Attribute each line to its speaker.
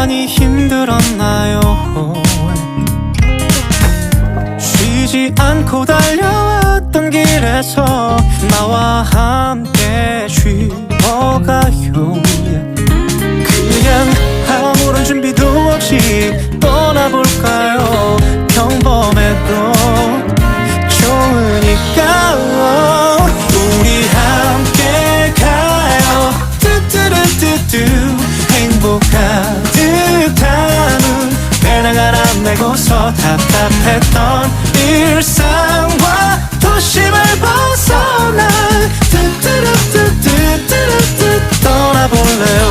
Speaker 1: 많이 힘들었나요? 쉬지 않고 달려왔던 길에서 나와 함께 쉬어가요. 그냥 아무런 준비도 없이 떠나볼까요? 평범해도 좋으니까 우리 함께 가요. 뚜뚜루뚜뚜 행복 가득 담은 빼나가라 메고서 답답했던 일상과 도심을 벗어나 뚜뚜루뚜뚜뚜뚜 떠나볼래요.